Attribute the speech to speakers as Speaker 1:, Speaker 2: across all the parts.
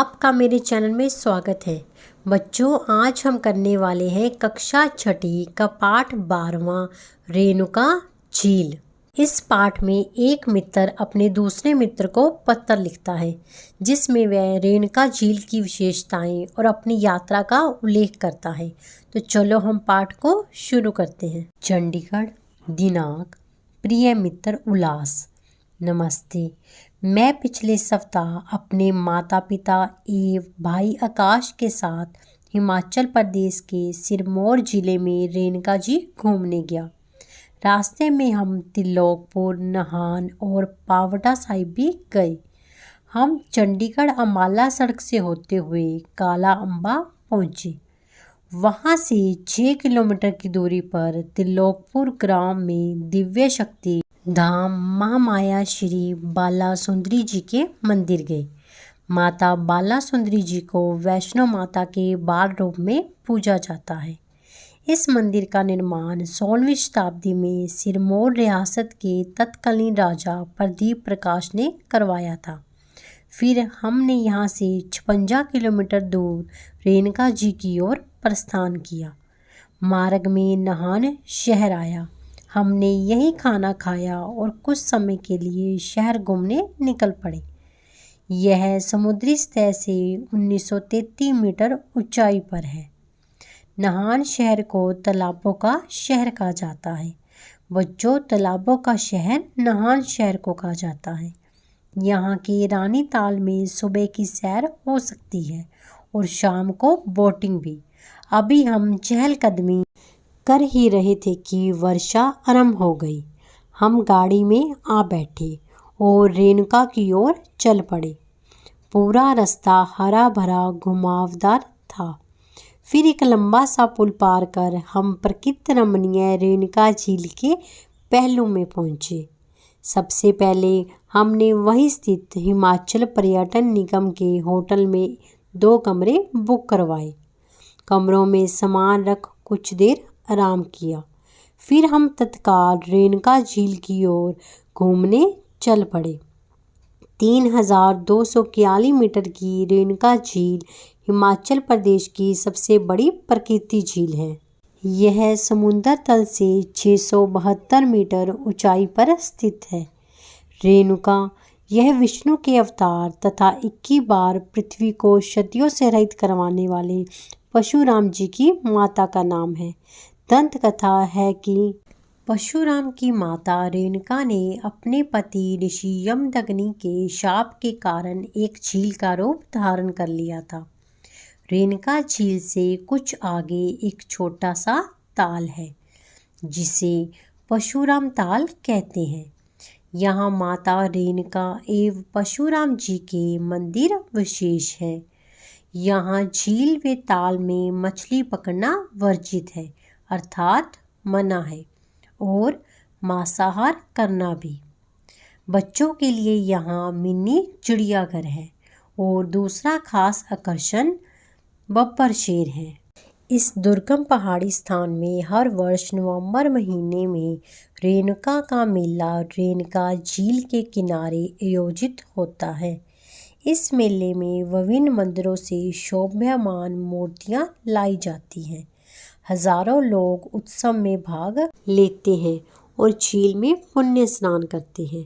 Speaker 1: आपका मेरे चैनल में स्वागत है। बच्चों, आज हम करने वाले हैं कक्षा छठी का पाठ 12वां रेणुका झील। इस पाठ में एक मित्र अपने दूसरे मित्र को पत्र लिखता है जिसमें वह रेणुका झील की विशेषताएं और अपनी यात्रा का उल्लेख करता है। तो चलो हम पाठ को शुरू करते हैं। चंडीगढ़, दिनांक। प्रिय मित्र उल्लास, नमस्ते। मैं पिछले सप्ताह अपने माता पिता एवं भाई आकाश के साथ हिमाचल प्रदेश के सिरमौर जिले में रेणुका जी घूमने गया। रास्ते में हम त्रिलोकपुर, नाहन और पावटा साहिब भी गए। हम चंडीगढ़ अम्बाला सड़क से होते हुए काला अम्बा पहुँचे। वहाँ से 6 किलोमीटर की दूरी पर त्रिलोकपुर ग्राम में दिव्य शक्ति धाम महामाया श्री बाला सुंदरी जी के मंदिर गए। माता बाला सुंदरी जी को वैष्णो माता के बाल रूप में पूजा जाता है। इस मंदिर का निर्माण 16वीं शताब्दी में सिरमौर रियासत के तत्कालीन राजा प्रदीप प्रकाश ने करवाया था। फिर हमने यहाँ से 56 किलोमीटर दूर रेणुका जी की ओर प्रस्थान किया। मार्ग में नाहन शहर आया। हमने यहीं खाना खाया और कुछ समय के लिए शहर घूमने निकल पड़े। यह समुद्री सतह से 1933 मीटर ऊंचाई पर है। नाहन शहर को तालाबों का शहर कहा जाता है। बच्चों, तालाबों का शहर नाहन शहर को कहा जाता है। यहाँ के रानी ताल में सुबह की सैर हो सकती है और शाम को बोटिंग भी। अभी हम चहलकदमी कर ही रहे थे कि वर्षा आरंभ हो गई। हम गाड़ी में आ बैठे और रेणुका की ओर चल पड़े। पूरा रास्ता हरा भरा घुमावदार था। फिर एक लंबा सा पुल पार कर हम प्रकृति रमणीय रेणुका झील के पहलू में पहुँचे। सबसे पहले हमने वहीं स्थित हिमाचल पर्यटन निगम के होटल में 2 कमरे बुक करवाए। कमरों में सामान रख कुछ देर आराम किया। फिर हम तत्काल रेणुका झील की ओर घूमने चल पड़े। 3241 मीटर की रेणुका झील हिमाचल प्रदेश की सबसे बड़ी प्राकृतिक झील है। यह समुद्र तल से 672 मीटर ऊंचाई पर स्थित है। रेणुका यह विष्णु के अवतार तथा 21 बार पृथ्वी को क्षतियों से रहित करवाने वाले परशुराम जी की माता का नाम है। दंत कथा है कि परशुराम की माता रेणुका ने अपने पति ऋषि यमदग्नि के शाप के कारण एक झील का रूप धारण कर लिया था। रेणुका झील से कुछ आगे एक छोटा सा ताल है जिसे परशुराम ताल कहते हैं। यहाँ माता रेणुका एवं परशुराम जी के मंदिर विशेष है। यहाँ झील व ताल में मछली पकड़ना वर्जित है, अर्थात मना है, और मांसाहार करना भी। बच्चों के लिए यहाँ मिनी चिड़ियाघर है और दूसरा खास आकर्षण बब्बर शेर है। इस दुर्गम पहाड़ी स्थान में हर वर्ष नवंबर महीने में रेणुका का मेला रेणुका झील के किनारे आयोजित होता है। इस मेले में विभिन्न मंदिरों से शोभायमान मूर्तियां लाई जाती हैं। हजारों लोग उत्सव में भाग लेते हैं और झील में पुण्य स्नान करते हैं।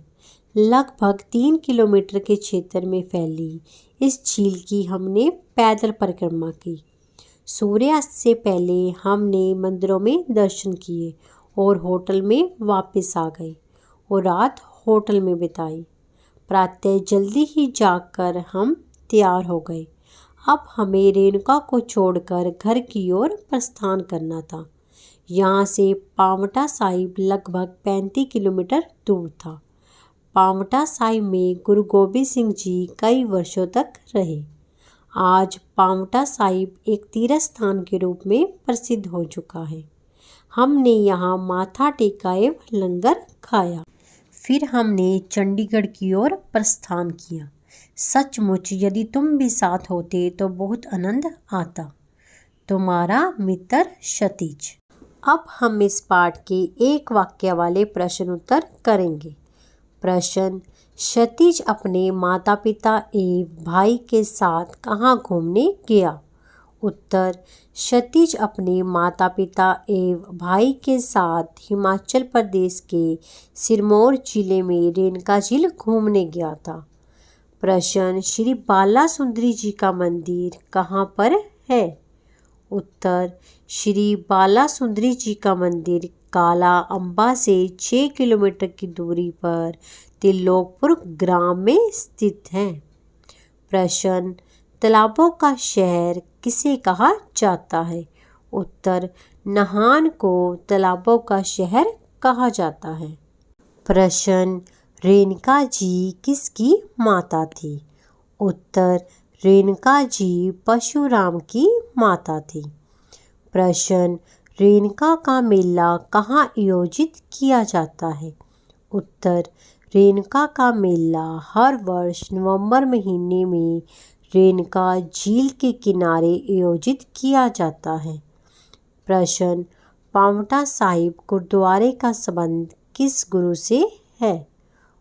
Speaker 1: लगभग 3 किलोमीटर के क्षेत्र में फैली इस झील की हमने पैदल परिक्रमा की। सूर्यास्त से पहले हमने मंदिरों में दर्शन किए और होटल में वापस आ गए और रात होटल में बिताई। प्रातः जल्दी ही जागकर हम तैयार हो गए। अब हमें रेणुका को छोड़कर घर की ओर प्रस्थान करना था। यहाँ से पावटा साहिब लगभग 35 किलोमीटर दूर था। पावटा साहिब में गुरु गोबिंद सिंह जी कई वर्षों तक रहे। आज पावटा साहिब एक तीर्थ स्थान के रूप में प्रसिद्ध हो चुका है। हमने यहाँ माथा टेका एवं लंगर खाया। फिर हमने चंडीगढ़ की ओर प्रस्थान किया। सचमुच यदि तुम भी साथ होते तो बहुत आनंद आता। तुम्हारा मित्र क्षितिज। अब हम इस पाठ के एक वाक्य वाले प्रश्न उत्तर करेंगे। प्रश्न: क्षितिज अपने माता पिता एवं भाई के साथ कहाँ घूमने गया? उत्तर, क्षितिज अपने माता पिता एवं भाई के साथ हिमाचल प्रदेश के सिरमौर जिले में रेणुका झील घूमने गया था। प्रश्न, श्री बालासुंदरी जी का मंदिर कहाँ पर है? उत्तर, श्री बालासुंदरी जी का मंदिर काला अम्बा से 6 किलोमीटर की दूरी पर त्रिलोकपुर ग्राम में स्थित है। प्रश्न, तालाबों का शहर किसे कहा जाता है? उत्तर, नाहन को तालाबों का शहर कहा जाता है। प्रश्न, रेणुका जी किसकी माता थी? उत्तर, रेणुका जी परशुराम की माता थी। प्रश्न, रेणुका का मेला कहाँ आयोजित किया जाता है? उत्तर, रेणुका का मेला हर वर्ष नवंबर महीने में रेणुका झील के किनारे आयोजित किया जाता है। प्रश्न, पांवटा साहिब गुरुद्वारे का संबंध किस गुरु से है?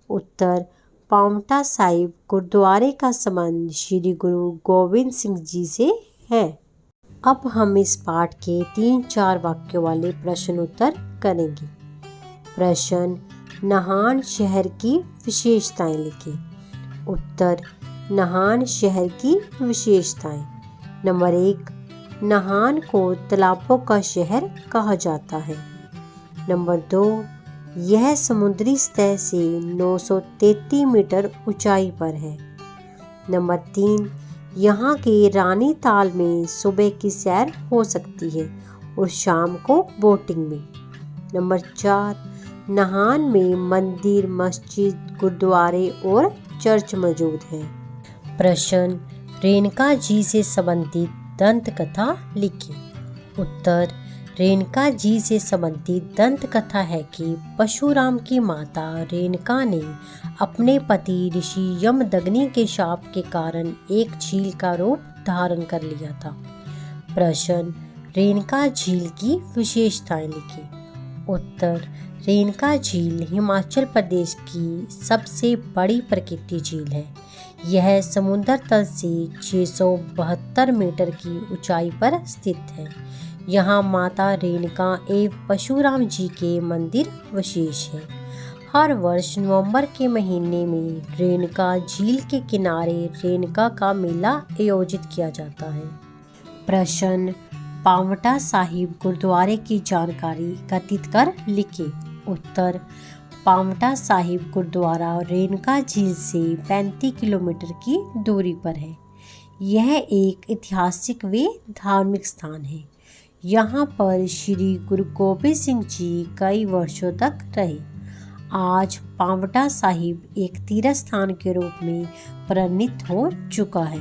Speaker 1: उत्तर, पांवटा साहिब गुरुद्वारे का संबंध श्री गुरु गोबिंद सिंह जी से है। अब हम इस पाठ के 3-4 वाक्यों वाले प्रश्न उत्तर करेंगे। प्रश्न, नाहन शहर की विशेषताएं लिखें। उत्तर, नाहन शहर की विशेषताएं। नंबर 1, नाहन को तालाबों का शहर कहा जाता है। नंबर 2, यह समुद्री सतह से 933 मीटर ऊंचाई पर है। नंबर 3, यहाँ के रानी ताल में सुबह की सैर हो सकती है और शाम को बोटिंग में। नंबर 4, नाहन में मंदिर, मस्जिद, गुरुद्वारे और चर्च मौजूद है। प्रश्न, रेणुका जी से संबंधित दंत कथा लिखिए। उत्तर, रेणुका जी से संबंधित दंत कथा है कि परशुराम की माता रेणुका ने अपने पति ऋषि यमदग्नि के शाप के कारण एक झील का रूप धारण कर लिया था। प्रश्न, रेणुका झील की विशेषताएं लिखिए। उत्तर, रेणुका झील हिमाचल प्रदेश की सबसे बड़ी प्राकृतिक झील है। यह समुद्र तल से 672 मीटर की ऊंचाई पर स्थित है। यहाँ माता रेणुका एवं परशुराम जी के मंदिर विशेष है। हर वर्ष नवंबर के महीने में रेणुका झील के किनारे रेणुका का मेला आयोजित किया जाता है। प्रश्न, पांवटा साहिब गुरुद्वारे की जानकारी एकत्रित कर लिखिए। उत्तर, पांवटा साहिब गुरुद्वारा रेणुका झील से 35 किलोमीटर की दूरी पर है। यह एक ऐतिहासिक व धार्मिक स्थान है। यहाँ पर श्री गुरु गोबिंद सिंह जी कई वर्षों तक रहे। आज पांवटा साहिब एक तीर्थ स्थान के रूप में परिणत हो चुका है।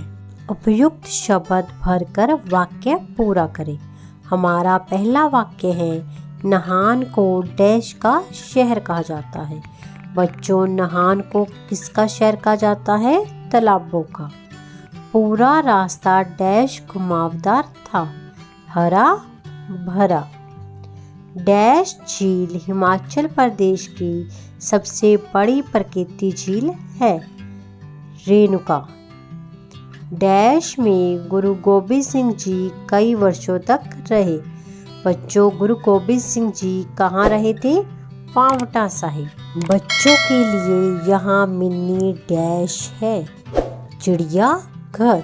Speaker 1: उपयुक्त शब्द भरकर वाक्य पूरा करें। हमारा पहला वाक्य है, नाहन को डैश का शहर कहा जाता है। बच्चों, नाहन को किसका शहर कहा जाता है? तालाबों का। पूरा रास्ता डैश घुमावदार था, हरा भरा। डैश झील हिमाचल प्रदेश की सबसे बड़ी प्राकृतिक झील है, रेणुका। डैश में गुरु गोबिंद सिंह जी कई वर्षों तक रहे। बच्चों, गुरु गोबिंद सिंह जी कहाँ रहे थे? पांवटा साहिब। बच्चों के लिए यहाँ मिनी डैश है, चिड़िया घर।